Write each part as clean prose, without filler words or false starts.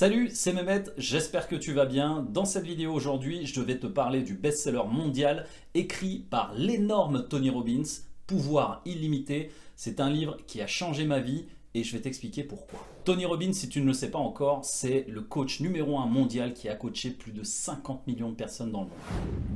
Salut, c'est Mehmet, j'espère que tu vas bien. Dans cette vidéo aujourd'hui, je vais te parler du best-seller mondial écrit par l'énorme Tony Robbins, Pouvoir illimité. C'est un livre qui a changé ma vie et je vais t'expliquer pourquoi. Tony Robbins, si tu ne le sais pas encore, c'est le coach numéro 1 mondial qui a coaché plus de 50 millions de personnes dans le monde.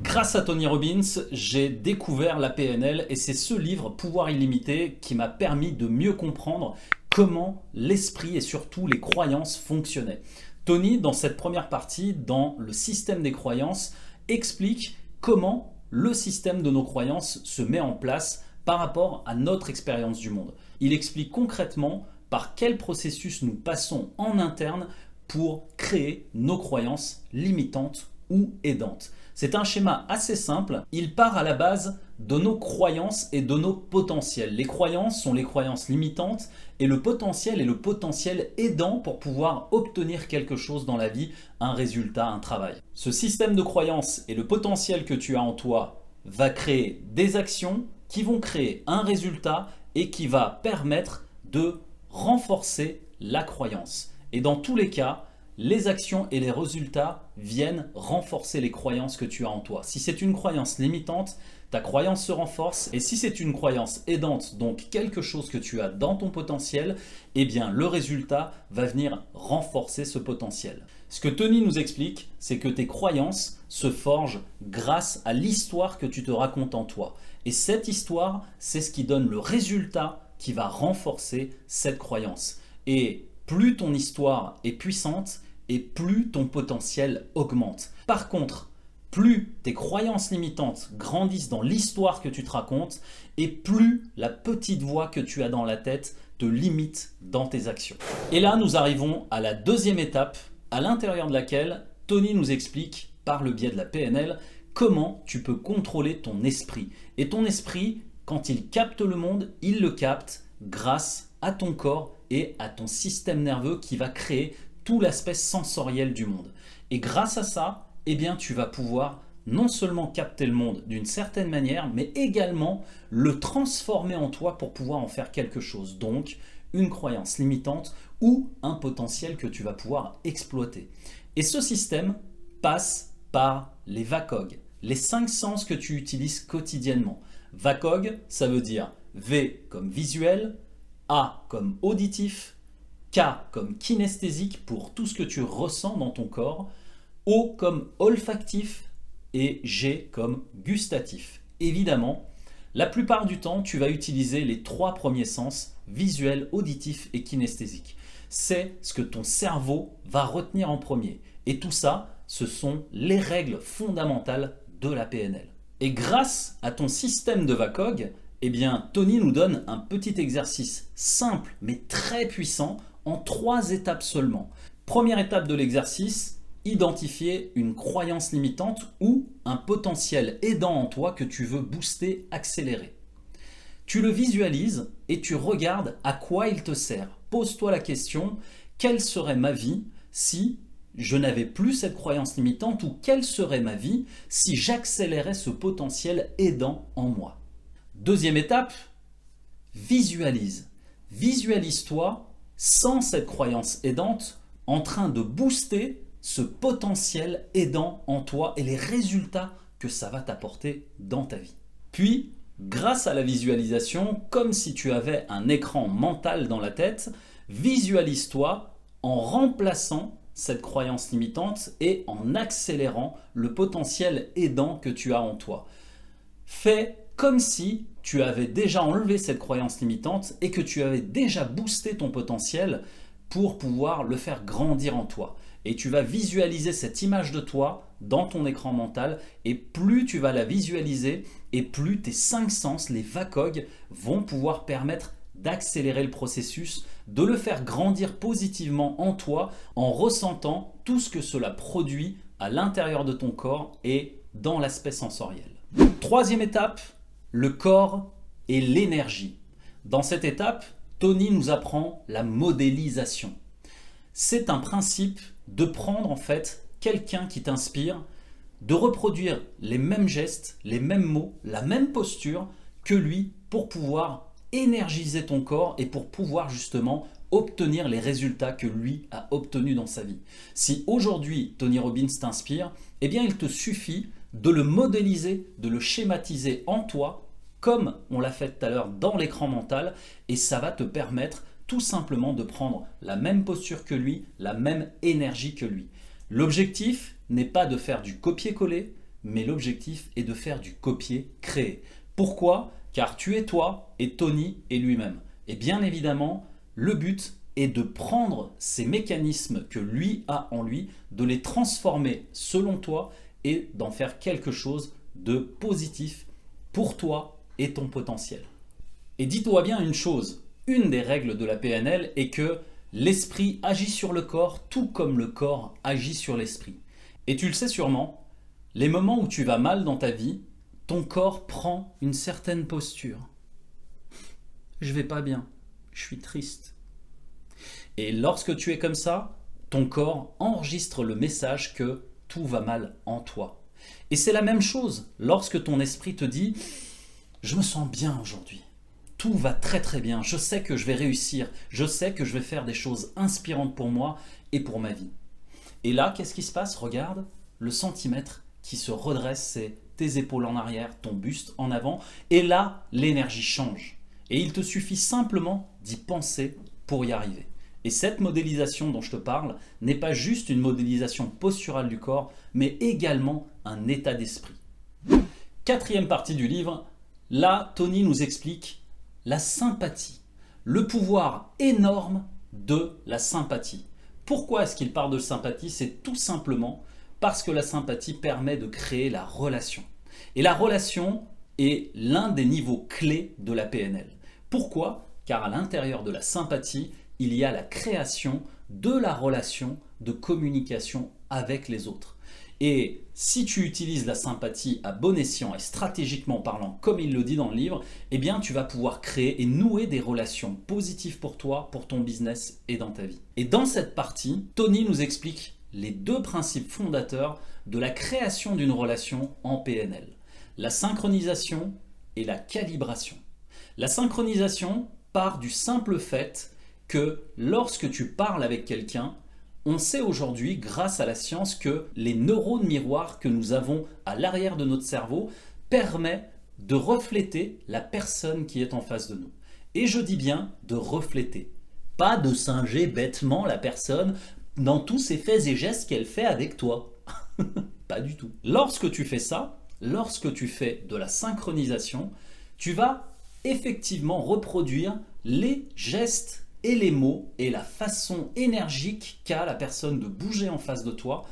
Grâce à Tony Robbins, j'ai découvert la PNL et c'est ce livre, Pouvoir illimité, qui m'a permis de mieux comprendre comment l'esprit et surtout les croyances fonctionnaient. Tony, dans cette première partie, dans le système des croyances, explique comment le système de nos croyances se met en place par rapport à notre expérience du monde. Il explique concrètement par quel processus nous passons en interne pour créer nos croyances limitantes ou aidantes. C'est un schéma assez simple. Il part à la base de nos croyances et de nos potentiels. Les croyances sont les croyances limitantes et le potentiel est le potentiel aidant pour pouvoir obtenir quelque chose dans la vie, un résultat, un travail. Ce système de croyances et le potentiel que tu as en toi va créer des actions qui vont créer un résultat et qui va permettre de renforcer la croyance. Et dans tous les cas, les actions et les résultats viennent renforcer les croyances que tu as en toi. Si c'est une croyance limitante, ta croyance se renforce. Et si c'est une croyance aidante, donc quelque chose que tu as dans ton potentiel, eh bien le résultat va venir renforcer ce potentiel. Ce que Tony nous explique, c'est que tes croyances se forgent grâce à l'histoire que tu te racontes en toi. Et cette histoire, c'est ce qui donne le résultat qui va renforcer cette croyance. Et plus ton histoire est puissante et plus ton potentiel augmente. Par contre, plus tes croyances limitantes grandissent dans l'histoire que tu te racontes et plus la petite voix que tu as dans la tête te limite dans tes actions. Et là, nous arrivons à la deuxième étape à l'intérieur de laquelle Tony nous explique par le biais de la PNL comment tu peux contrôler ton esprit. Et ton esprit, quand il capte le monde, il le capte grâce à ton corps et à ton système nerveux qui va créer tout l'aspect sensoriel du monde. Et grâce à ça, eh bien, tu vas pouvoir non seulement capter le monde d'une certaine manière, mais également le transformer en toi pour pouvoir en faire quelque chose. Donc, une croyance limitante ou un potentiel que tu vas pouvoir exploiter. Et ce système passe par les VACOG, les 5 sens que tu utilises quotidiennement. VACOG, ça veut dire V comme visuel, A comme auditif, K comme kinesthésique pour tout ce que tu ressens dans ton corps, O comme olfactif et G comme gustatif. Évidemment, la plupart du temps, tu vas utiliser les 3 premiers sens, visuel, auditif et kinesthésique. C'est ce que ton cerveau va retenir en premier. Et tout ça, ce sont les règles fondamentales de la PNL. Et grâce à ton système de VACOG, eh bien, Tony nous donne un petit exercice simple mais très puissant en 3 étapes seulement. Première étape de l'exercice, identifier une croyance limitante ou un potentiel aidant en toi que tu veux booster, accélérer. Tu le visualises et tu regardes à quoi il te sert. Pose-toi la question, quelle serait ma vie si je n'avais plus cette croyance limitante ou quelle serait ma vie si j'accélérais ce potentiel aidant en moi. Deuxième étape, visualise. Visualise-toi sans cette croyance aidante en train de booster ce potentiel aidant en toi et les résultats que ça va t'apporter dans ta vie. Puis, grâce à la visualisation, comme si tu avais un écran mental dans la tête, visualise-toi en remplaçant cette croyance limitante et en accélérant le potentiel aidant que tu as en toi. Fais comme si tu avais déjà enlevé cette croyance limitante et que tu avais déjà boosté ton potentiel pour pouvoir le faire grandir en toi. Et tu vas visualiser cette image de toi dans ton écran mental et plus tu vas la visualiser et plus tes 5 sens, les VACOG, vont pouvoir permettre d'accélérer le processus, de le faire grandir positivement en toi en ressentant tout ce que cela produit à l'intérieur de ton corps et dans l'aspect sensoriel. Troisième étape, le corps et l'énergie. Dans cette étape, Tony nous apprend la modélisation. C'est un principe de prendre en fait quelqu'un qui t'inspire, de reproduire les mêmes gestes, les mêmes mots, la même posture que lui pour pouvoir énergiser ton corps et pour pouvoir justement obtenir les résultats que lui a obtenus dans sa vie. Si aujourd'hui Tony Robbins t'inspire, eh bien il te suffit de le modéliser, de le schématiser en toi, comme on l'a fait tout à l'heure dans l'écran mental, et ça va te permettre tout simplement de prendre la même posture que lui, la même énergie que lui. L'objectif n'est pas de faire du copier-coller, mais l'objectif est de faire du copier-créer. Pourquoi ? Car tu es toi et Tony est lui-même. Et bien évidemment, le but est de prendre ces mécanismes que lui a en lui, de les transformer selon toi et d'en faire quelque chose de positif pour toi et ton potentiel. Et dis-toi bien une chose, une des règles de la PNL est que l'esprit agit sur le corps tout comme le corps agit sur l'esprit. Et tu le sais sûrement, les moments où tu vas mal dans ta vie, ton corps prend une certaine posture. Je vais pas bien, je suis triste. Et lorsque tu es comme ça, ton corps enregistre le message que tout va mal en toi. Et c'est la même chose lorsque ton esprit te dit « Je me sens bien aujourd'hui. Tout va très très bien. Je sais que je vais réussir. Je sais que je vais faire des choses inspirantes pour moi et pour ma vie. » Et là, qu'est-ce qui se passe ? Regarde, le centimètre qui se redresse, c'est tes épaules en arrière, ton buste en avant. Et là, l'énergie change. Et il te suffit simplement d'y penser pour y arriver. Et cette modélisation dont je te parle n'est pas juste une modélisation posturale du corps, mais également un état d'esprit. Quatrième partie du livre, là, Tony nous explique la sympathie, le pouvoir énorme de la sympathie. Pourquoi est-ce qu'il parle de sympathie ? C'est tout simplement parce que la sympathie permet de créer la relation. Et la relation est l'un des niveaux clés de la PNL. Pourquoi ? Car à l'intérieur de la sympathie, il y a la création de la relation de communication avec les autres. Et si tu utilises la sympathie à bon escient et stratégiquement parlant, comme il le dit dans le livre, eh bien tu vas pouvoir créer et nouer des relations positives pour toi, pour ton business et dans ta vie. Et dans cette partie, Tony nous explique les deux principes fondateurs de la création d'une relation en PNL. La synchronisation et la calibration. La synchronisation part du simple fait que lorsque tu parles avec quelqu'un, on sait aujourd'hui, grâce à la science, que les neurones miroirs que nous avons à l'arrière de notre cerveau permettent de refléter la personne qui est en face de nous. Et je dis bien de refléter, pas de singer bêtement la personne dans tous ses faits et gestes qu'elle fait avec toi. Pas du tout. Lorsque tu fais ça, lorsque tu fais de la synchronisation, tu vas effectivement reproduire les gestes et les mots et la façon énergique qu'a la personne de bouger en face de toi,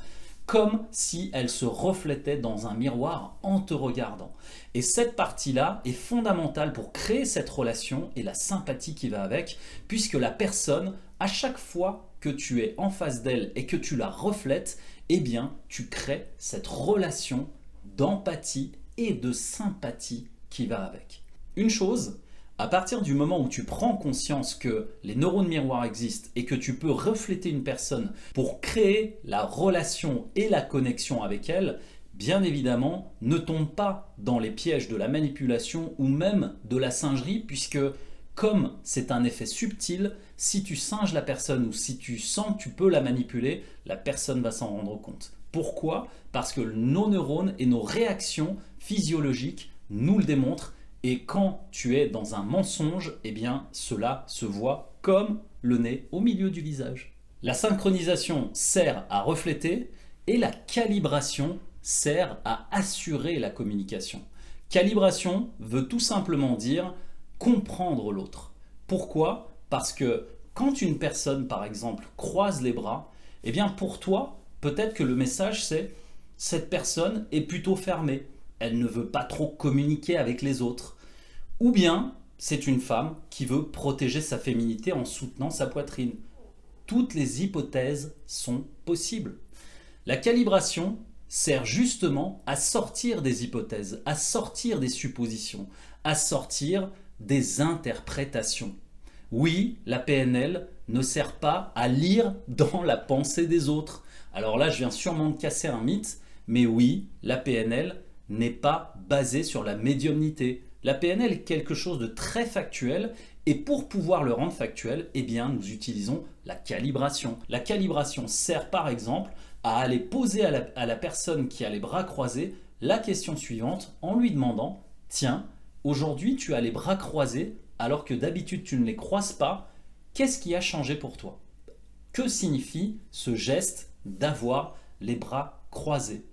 comme si elle se reflétait dans un miroir en te regardant. Et cette partie-là est fondamentale pour créer cette relation et la sympathie qui va avec, puisque la personne, à chaque fois que tu es en face d'elle et que tu la reflètes, eh bien, tu crées cette relation d'empathie et de sympathie qui va avec. Une chose, à partir du moment où tu prends conscience que les neurones miroirs existent et que tu peux refléter une personne pour créer la relation et la connexion avec elle, bien évidemment, ne tombe pas dans les pièges de la manipulation ou même de la singerie, puisque comme c'est un effet subtil, si tu singes la personne ou si tu sens que tu peux la manipuler, la personne va s'en rendre compte. Pourquoi ? Parce que nos neurones et nos réactions physiologiques nous le démontrent. Et quand tu es dans un mensonge, eh bien cela se voit comme le nez au milieu du visage. La synchronisation sert à refléter et la calibration sert à assurer la communication. Calibration veut tout simplement dire comprendre l'autre. Pourquoi ? Parce que quand une personne, par exemple, croise les bras, eh bien pour toi, peut-être que le message c'est « cette personne est plutôt fermée ». Elle ne veut pas trop communiquer avec les autres. Ou bien, c'est une femme qui veut protéger sa féminité en soutenant sa poitrine. Toutes les hypothèses sont possibles. La calibration sert justement à sortir des hypothèses, à sortir des suppositions, à sortir des interprétations. Oui, la PNL ne sert pas à lire dans la pensée des autres. Alors là, je viens sûrement de casser un mythe, mais oui, la PNL n'est pas basée sur la médiumnité. La PNL est quelque chose de très factuel Et pour pouvoir le rendre factuel, eh bien, nous utilisons la calibration. La calibration sert par exemple à aller poser à la personne qui a les bras croisés la question suivante en lui demandant « Tiens, aujourd'hui tu as les bras croisés alors que d'habitude tu ne les croises pas, qu'est-ce qui a changé pour toi ?» Que signifie ce geste d'avoir les bras croisés?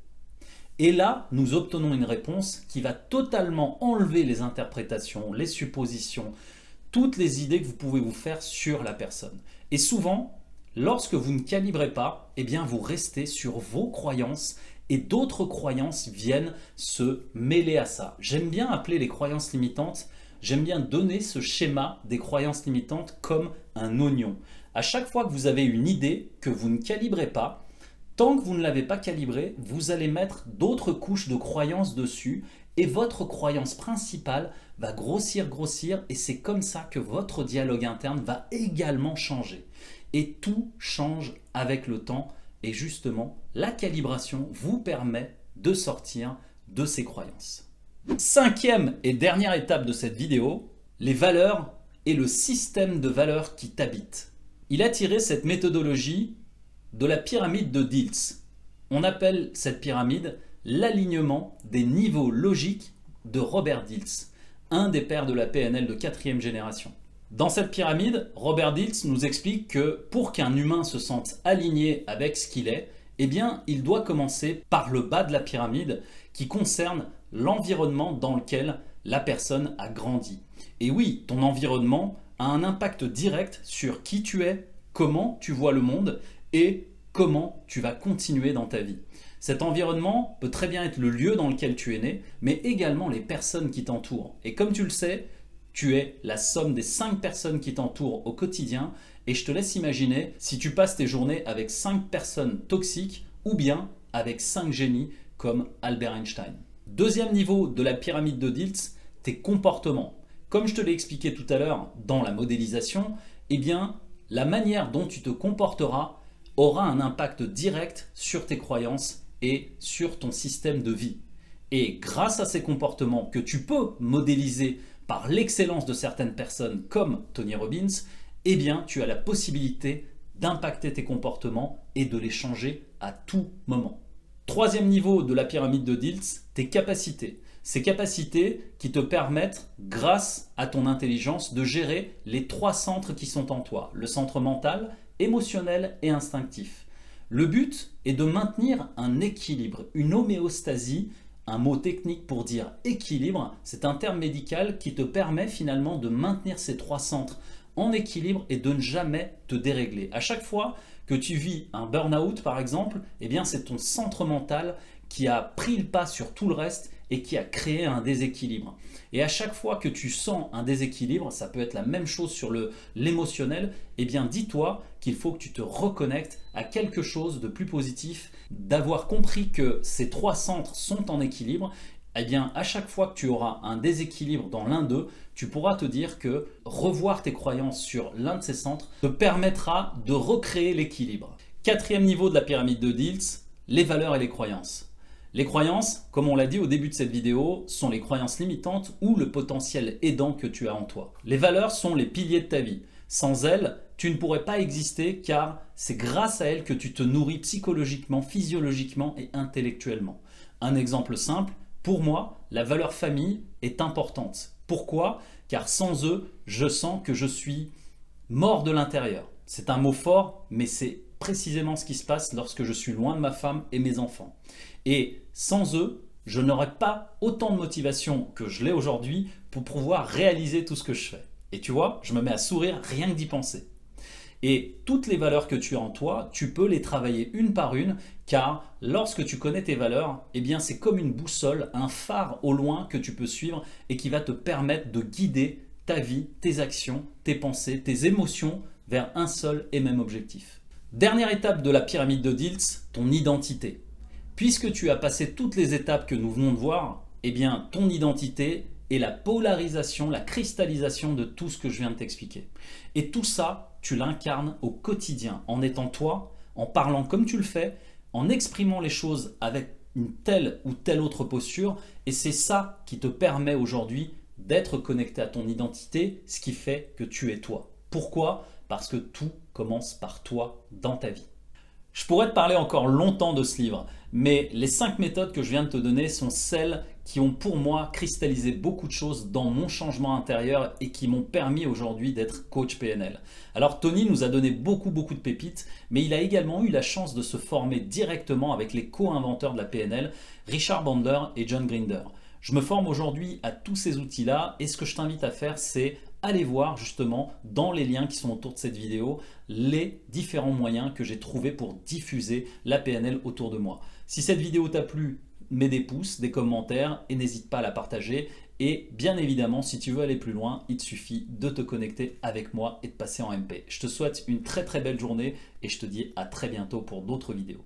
Et là, nous obtenons une réponse qui va totalement enlever les interprétations, les suppositions, toutes les idées que vous pouvez vous faire sur la personne. Et souvent, lorsque vous ne calibrez pas, eh bien vous restez sur vos croyances et d'autres croyances viennent se mêler à ça. J'aime bien appeler les croyances limitantes, j'aime bien donner ce schéma des croyances limitantes comme un oignon. À chaque fois que vous avez une idée que vous ne calibrez pas, tant que vous ne l'avez pas calibrée, vous allez mettre d'autres couches de croyances dessus et votre croyance principale va grossir et c'est comme ça que votre dialogue interne va également changer. Et tout change avec le temps et justement, la calibration vous permet de sortir de ces croyances. Cinquième et dernière étape de cette vidéo, les valeurs et le système de valeurs qui t'habitent. Il a tiré cette méthodologie de la pyramide de Diels. On appelle cette pyramide l'alignement des niveaux logiques de Robert Diels, un des pères de la PNL de 4e génération. Dans cette pyramide, Robert Diels nous explique que pour qu'un humain se sente aligné avec ce qu'il est, eh bien, il doit commencer par le bas de la pyramide qui concerne l'environnement dans lequel la personne a grandi. Et oui, ton environnement a un impact direct sur qui tu es, comment tu vois le monde et comment tu vas continuer dans ta vie. Cet environnement peut très bien être le lieu dans lequel tu es né, mais également les personnes qui t'entourent. Et comme tu le sais, tu es la somme des 5 personnes qui t'entourent au quotidien et je te laisse imaginer si tu passes tes journées avec 5 personnes toxiques ou bien avec 5 génies comme Albert Einstein. Deuxième niveau de la pyramide de Diels, tes comportements. Comme je te l'ai expliqué tout à l'heure dans la modélisation, eh bien, la manière dont tu te comporteras aura un impact direct sur tes croyances et sur ton système de vie. Et grâce à ces comportements que tu peux modéliser par l'excellence de certaines personnes comme Tony Robbins, eh bien, tu as la possibilité d'impacter tes comportements et de les changer à tout moment. Troisième niveau de la pyramide de Diels, tes capacités. Ces capacités qui te permettent, grâce à ton intelligence, de gérer les 3 centres qui sont en toi. Le centre mental, émotionnel et instinctif. Le but est de maintenir un équilibre, une homéostasie, un mot technique pour dire équilibre, c'est un terme médical qui te permet finalement de maintenir ces 3 centres en équilibre et de ne jamais te dérégler. À chaque fois que tu vis un burn-out par exemple, eh bien c'est ton centre mental qui a pris le pas sur tout le reste et qui a créé un déséquilibre. Et à chaque fois que tu sens un déséquilibre, ça peut être la même chose sur l'émotionnel, eh bien dis-toi qu'il faut que tu te reconnectes à quelque chose de plus positif, d'avoir compris que ces 3 centres sont en équilibre. Eh bien à chaque fois que tu auras un déséquilibre dans l'un d'eux, tu pourras te dire que revoir tes croyances sur l'un de ces centres te permettra de recréer l'équilibre. Quatrième niveau de la pyramide de Diels, les valeurs et les croyances. Les croyances, comme on l'a dit au début de cette vidéo, sont les croyances limitantes ou le potentiel aidant que tu as en toi. Les valeurs sont les piliers de ta vie. Sans elles, tu ne pourrais pas exister car c'est grâce à elles que tu te nourris psychologiquement, physiologiquement et intellectuellement. Un exemple simple, pour moi, la valeur famille est importante. Pourquoi? Car sans eux, je sens que je suis mort de l'intérieur. C'est un mot fort, mais c'est précisément ce qui se passe lorsque je suis loin de ma femme et mes enfants. Et sans eux, je n'aurais pas autant de motivation que je l'ai aujourd'hui pour pouvoir réaliser tout ce que je fais. Et tu vois, je me mets à sourire rien que d'y penser. Et toutes les valeurs que tu as en toi, tu peux les travailler une par une, car lorsque tu connais tes valeurs, eh bien c'est comme une boussole, un phare au loin que tu peux suivre et qui va te permettre de guider ta vie, tes actions, tes pensées, tes émotions vers un seul et même objectif. Dernière étape de la pyramide de Diels, ton identité. Puisque tu as passé toutes les étapes que nous venons de voir, eh bien ton identité est la polarisation, la cristallisation de tout ce que je viens de t'expliquer. Et tout ça, tu l'incarnes au quotidien, en étant toi, en parlant comme tu le fais, en exprimant les choses avec une telle ou telle autre posture. Et c'est ça qui te permet aujourd'hui d'être connecté à ton identité, ce qui fait que tu es toi. Pourquoi? Parce que tout commence par toi dans ta vie. Je pourrais te parler encore longtemps de ce livre, mais les 5 méthodes que je viens de te donner sont celles qui ont pour moi cristallisé beaucoup de choses dans mon changement intérieur et qui m'ont permis aujourd'hui d'être coach PNL. Alors Tony nous a donné beaucoup de pépites, mais il a également eu la chance de se former directement avec les co-inventeurs de la PNL, Richard Bandler et John Grinder. Je me forme aujourd'hui à tous ces outils-là et ce que je t'invite à faire, c'est aller voir justement dans les liens qui sont autour de cette vidéo les différents moyens que j'ai trouvés pour diffuser la PNL autour de moi. Si cette vidéo t'a plu, mets des pouces, des commentaires et n'hésite pas à la partager. Et bien évidemment, si tu veux aller plus loin, il te suffit de te connecter avec moi et de passer en MP. Je te souhaite une très belle journée et je te dis à très bientôt pour d'autres vidéos.